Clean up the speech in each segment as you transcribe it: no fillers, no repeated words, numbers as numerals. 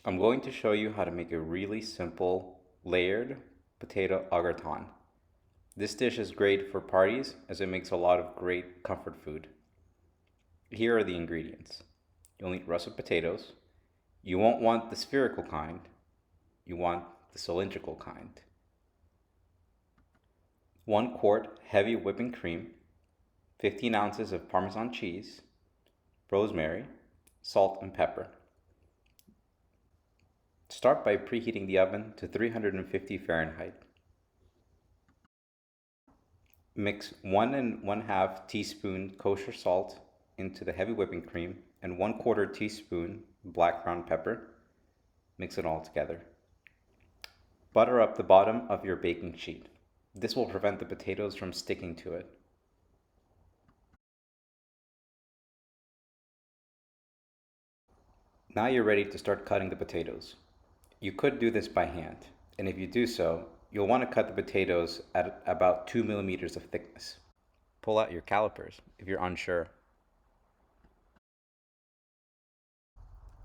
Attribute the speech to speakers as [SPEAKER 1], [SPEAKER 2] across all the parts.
[SPEAKER 1] I'm going to show you how to make a really simple layered potato au gratin. This dish is great for parties as it makes a lot of great comfort food. Here are the ingredients. You'll need russet potatoes. You won't want the spherical kind. You want the cylindrical kind. 1 quart heavy whipping cream, 15 ounces of Parmesan cheese, rosemary, salt and pepper. Start by preheating the oven to 350 Fahrenheit. Mix 1 and 1/2 teaspoon kosher salt into the heavy whipping cream and 1/4 teaspoon black ground pepper. Mix it all together. Butter up the bottom of your baking sheet. This will prevent the potatoes from sticking to it. Now you're ready to start cutting the potatoes. You could do this by hand, and if you do so, you'll want to cut the potatoes at about 2 millimeters of thickness. Pull out your calipers if you're unsure.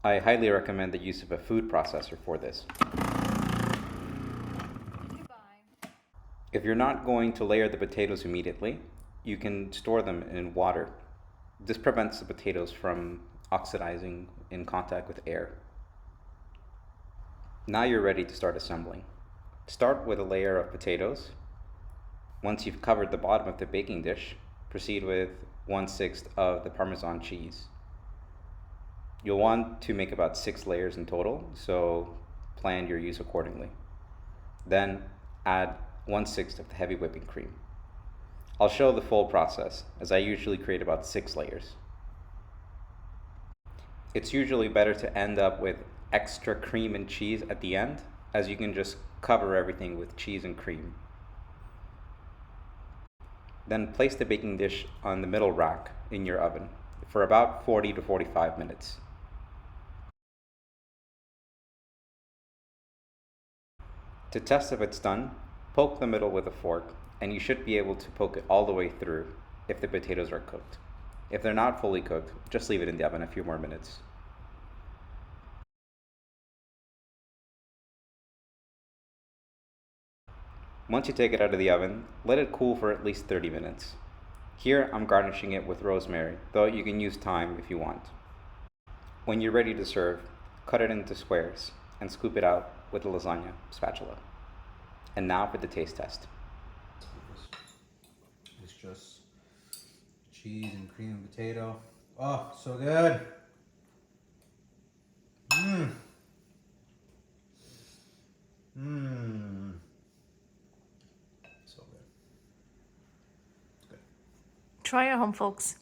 [SPEAKER 1] I highly recommend the use of a food processor for this. If you're not going to layer the potatoes immediately, you can store them in water. This prevents the potatoes from oxidizing in contact with air. Now you're ready to start assembling. Start with a layer of potatoes. Once you've covered the bottom of the baking dish, proceed with 1/6 of the Parmesan cheese. You'll want to make about 6 layers in total, so plan your use accordingly. Then add 1/6 of the heavy whipping cream. I'll show the full process, as I usually create about 6 layers. It's usually better to end up with extra cream and cheese at the end, as you can just cover everything with cheese and cream. Then place the baking dish on the middle rack in your oven for about 40 to 45 minutes. To test if it's done, poke the middle with a fork, and you should be able to poke it all the way through if the potatoes are cooked. If they're not fully cooked, just leave it in the oven a few more minutes. Once you take it out of the oven, let it cool for at least 30 minutes. Here I'm garnishing it with rosemary, though you can use thyme if you want. When you're ready to serve, cut it into squares and scoop it out with a lasagna spatula. And now for the taste test.
[SPEAKER 2] It's just cheese and cream and potato. Oh, so good. Mmm. Mmm. So good. Good.
[SPEAKER 3] Try at home, folks.